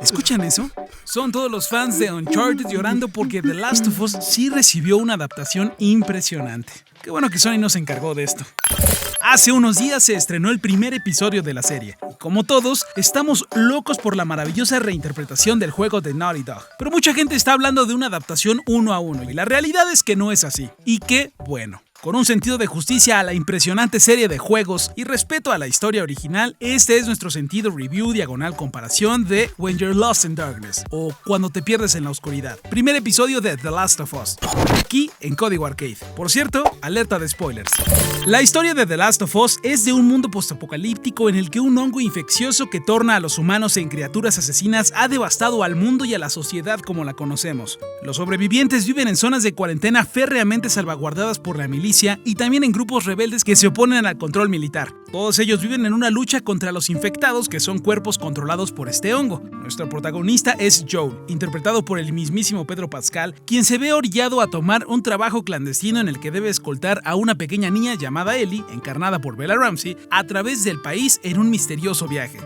¿Escuchan eso? Son todos los fans de Uncharted llorando porque The Last of Us sí recibió una adaptación impresionante. Qué bueno que Sony no se encargó de esto. Hace unos días se estrenó el primer episodio de la serie. Y como todos, estamos locos por la maravillosa reinterpretación del juego de Naughty Dog. Pero mucha gente está hablando de una adaptación 1 a 1 y la realidad es que no es así. Y qué bueno. Con un sentido de justicia a la impresionante serie de juegos y respeto a la historia original, este es nuestro sentido review / comparación de When You're Lost in Darkness o Cuando te pierdes en la oscuridad. Primer episodio de The Last of Us, aquí en Código Arcade. Por cierto, alerta de spoilers. La historia de The Last of Us es de un mundo postapocalíptico en el que un hongo infeccioso que torna a los humanos en criaturas asesinas ha devastado al mundo y a la sociedad como la conocemos. Los sobrevivientes viven en zonas de cuarentena férreamente salvaguardadas por la milicia y también en grupos rebeldes que se oponen al control militar. Todos ellos viven en una lucha contra los infectados, que son cuerpos controlados por este hongo. Nuestro protagonista es Joel, interpretado por el mismísimo Pedro Pascal, quien se ve orillado a tomar un trabajo clandestino en el que debe escoltar a una pequeña niña llamada Ellie, encarnada por Bella Ramsey, a través del país en un misterioso viaje.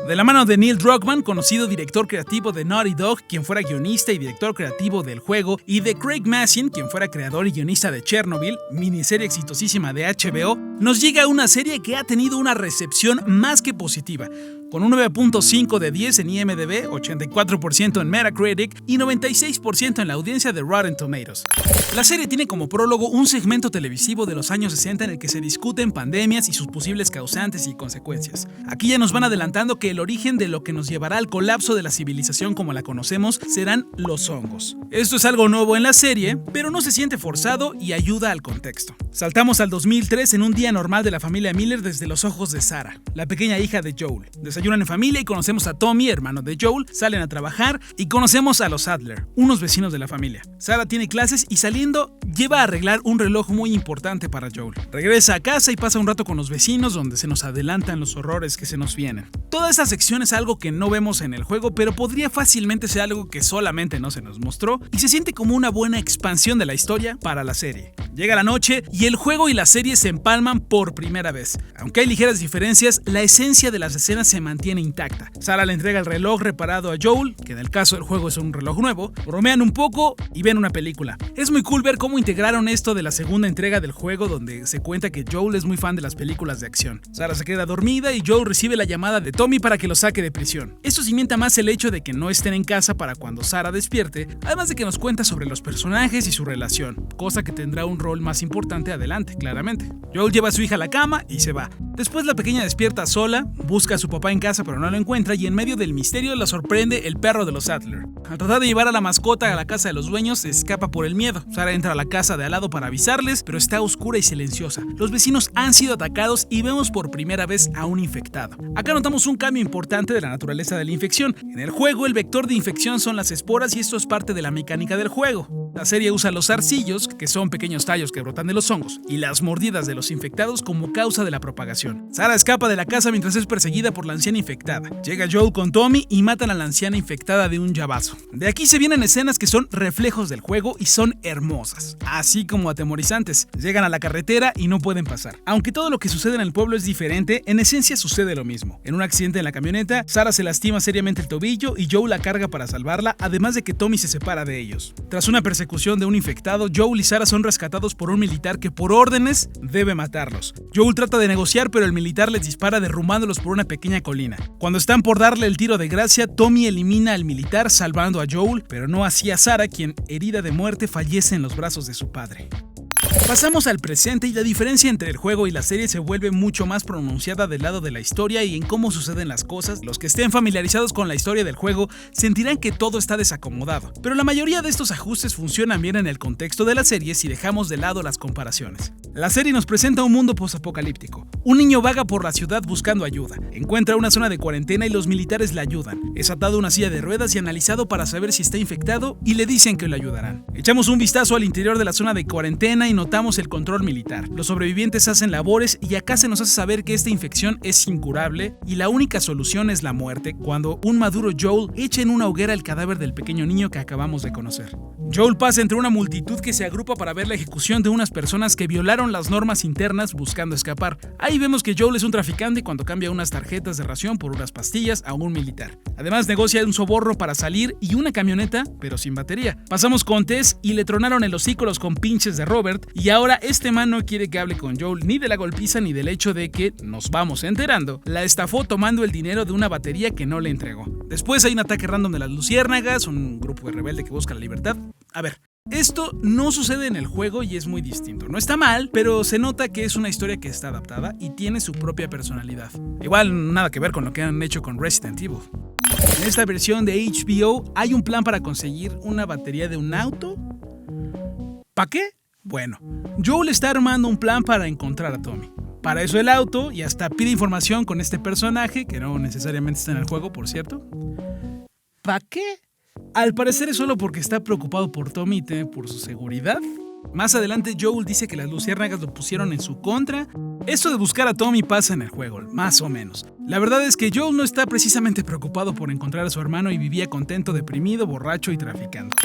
De la mano de Neil Druckmann, conocido director creativo de Naughty Dog, quien fuera guionista y director creativo del juego, y de Craig Mazin, quien fuera creador y guionista de Chernobyl, miniserie exitosísima de HBO, nos llega una serie que ha tenido una recepción más que positiva, con un 9.5 de 10 en IMDb, 84% en Metacritic y 96% en la audiencia de Rotten Tomatoes. La serie tiene como prólogo un segmento televisivo de los años 60 en el que se discuten pandemias y sus posibles causantes y consecuencias. Aquí ya nos van adelantando que el origen de lo que nos llevará al colapso de la civilización como la conocemos serán los hongos. Esto es algo nuevo en la serie, pero no se siente forzado y ayuda al contexto. Saltamos al 2003 en un día normal de la familia Miller desde los ojos de Sarah, la pequeña hija de Joel. Desayunan en familia y conocemos a Tommy, hermano de Joel, salen a trabajar y conocemos a los Adler, unos vecinos de la familia. Sarah tiene clases y saliendo lleva a arreglar un reloj muy importante para Joel. Regresa a casa y pasa un rato con los vecinos donde se nos adelantan los horrores que se nos vienen. Toda esa sección es algo que no vemos en el juego, pero podría fácilmente ser algo que solamente no se nos mostró y se siente como una buena expansión de la historia para la serie. Llega la noche y el juego y la serie se empalman por primera vez. Aunque hay ligeras diferencias, la esencia de las escenas se mantiene intacta. Sarah le entrega el reloj reparado a Joel, que en el caso del juego es un reloj nuevo, bromean un poco y ven una película. Es muy cool ver cómo integraron esto de la segunda entrega del juego, donde se cuenta que Joel es muy fan de las películas de acción. Sarah se queda dormida y Joel recibe la llamada de Tommy para que lo saque de prisión. Esto cimienta más el hecho de que no estén en casa para cuando Sarah despierte, además de que nos cuenta sobre los personajes y su relación, cosa que tendrá un rol más importante adelante, claramente. Joel lleva a su hija a la cama y se va. Después la pequeña despierta sola, busca a su papá en casa pero no lo encuentra y en medio del misterio la sorprende el perro de los Adler. Al tratar de llevar a la mascota a la casa de los dueños, se escapa por el miedo. Sarah entra a la casa de al lado para avisarles, pero está oscura y silenciosa. Los vecinos han sido atacados y vemos por primera vez a un infectado. Acá notamos un cambio importante de la naturaleza de la infección. En el juego el vector de infección son las esporas y esto es parte de la mecánica del juego. La serie usa los zarcillos, que son pequeños tallos que brotan de los hongos, y las mordidas de los infectados como causa de la propagación. Sarah escapa de la casa mientras es perseguida por la anciana infectada. Llega Joel con Tommy y matan a la anciana infectada de un llavazo. De aquí se vienen escenas que son reflejos del juego y son hermosas, así como atemorizantes. Llegan a la carretera y no pueden pasar. Aunque todo lo que sucede en el pueblo es diferente, en esencia sucede lo mismo. En un accidente en la camioneta, Sarah se lastima seriamente el tobillo y Joel la carga para salvarla, además de que Tommy se separa de ellos. Tras una persecución de un infectado, Joel y Sarah son rescatados por un militar que por órdenes debe matarlos. Joel trata de negociar, pero el militar les dispara derrumbándolos por una pequeña colina. Cuando están por darle el tiro de gracia, Tommy elimina al militar salvando a Joel, pero no así a Sarah, quien, herida de muerte, fallece en los brazos de su padre. Pasamos al presente y la diferencia entre el juego y la serie se vuelve mucho más pronunciada del lado de la historia y en cómo suceden las cosas. Los que estén familiarizados con la historia del juego sentirán que todo está desacomodado, pero la mayoría de estos ajustes funcionan bien en el contexto de la serie si dejamos de lado las comparaciones. La serie nos presenta un mundo posapocalíptico. Un niño vaga por la ciudad buscando ayuda. Encuentra una zona de cuarentena y los militares le ayudan. Es atado a una silla de ruedas y analizado para saber si está infectado y le dicen que lo ayudarán. Echamos un vistazo al interior de la zona de cuarentena y notamos derrotamos el control militar. Los sobrevivientes hacen labores y acá se nos hace saber que esta infección es incurable y la única solución es la muerte cuando un maduro Joel echa en una hoguera el cadáver del pequeño niño que acabamos de conocer. Joel pasa entre una multitud que se agrupa para ver la ejecución de unas personas que violaron las normas internas buscando escapar. Ahí vemos que Joel es un traficante cuando cambia unas tarjetas de ración por unas pastillas a un militar. Además negocia un soborno para salir y una camioneta, pero sin batería. Pasamos con Tess y le tronaron el hocico los compinches de Robert y ahora este man no quiere que hable con Joel ni de la golpiza ni del hecho de que, nos vamos enterando, la estafó tomando el dinero de una batería que no le entregó. Después hay un ataque random de las luciérnagas, un grupo de rebelde que busca la libertad. A ver, esto no sucede en el juego y es muy distinto. No está mal, pero se nota que es una historia que está adaptada y tiene su propia personalidad. Igual nada que ver con lo que han hecho con Resident Evil. En esta versión de HBO hay un plan para conseguir una batería de un auto. ¿Para qué? Bueno, Joel está armando un plan para encontrar a Tommy. Para eso el auto y hasta pide información con este personaje, que no necesariamente está en el juego, por cierto. ¿Para qué? Al parecer es solo porque está preocupado por Tommy y teme por su seguridad. Más adelante Joel dice que las luciérnagas lo pusieron en su contra. Esto de buscar a Tommy pasa en el juego, más o menos. La verdad es que Joel no está precisamente preocupado por encontrar a su hermano y vivía contento, deprimido, borracho y traficando.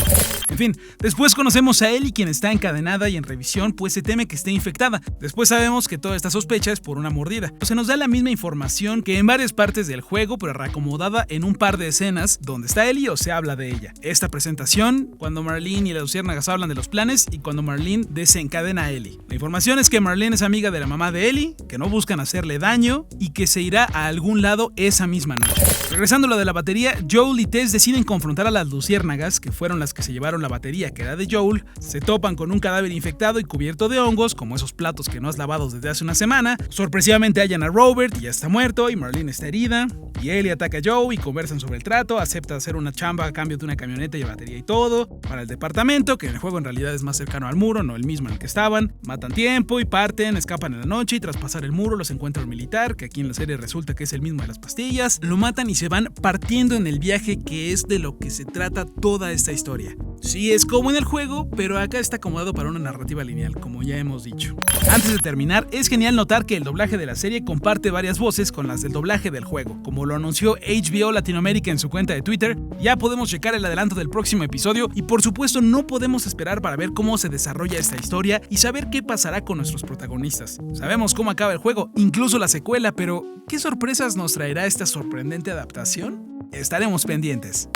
En fin, después conocemos a Ellie, quien está encadenada y en revisión, pues se teme que esté infectada. Después sabemos que toda esta sospecha es por una mordida. Se nos da la misma información que en varias partes del juego, pero reacomodada en un par de escenas donde está Ellie o se habla de ella. Esta presentación, cuando Marlene y las luciérnagas hablan de los planes y cuando Marlene desencadena a Ellie. La información es que Marlene es amiga de la mamá de Ellie, que no buscan hacerle daño y que se irá a algún lado esa misma noche. Regresando a lo de la batería, Joel y Tess deciden confrontar a las luciérnagas, que fueron las que se llevaron la batería que era de Joel. Se topan con un cadáver infectado y cubierto de hongos, como esos platos que no has lavado desde hace una semana. Sorpresivamente hallan a Robert y ya está muerto, y Marlene está herida. Y Ellie ataca a Joe y conversan sobre el trato, acepta hacer una chamba a cambio de una camioneta y batería y todo, para el departamento, que en el juego en realidad es más cercano al muro, no el mismo en el que estaban. Matan tiempo y parten, escapan en la noche y tras pasar el muro los encuentra un militar, que aquí en la serie resulta que es el mismo de las pastillas. Lo matan y se van partiendo en el viaje, que es de lo que se trata toda esta historia. Sí, es como en el juego, pero acá está acomodado para una narrativa lineal, como ya hemos dicho. Antes de terminar, es genial notar que el doblaje de la serie comparte varias voces con las del doblaje del juego. Como lo anunció HBO Latinoamérica en su cuenta de Twitter, ya podemos checar el adelanto del próximo episodio y por supuesto no podemos esperar para ver cómo se desarrolla esta historia y saber qué pasará con nuestros protagonistas. Sabemos cómo acaba el juego, incluso la secuela, pero ¿qué sorpresas nos traerá esta sorprendente adaptación? Estaremos pendientes.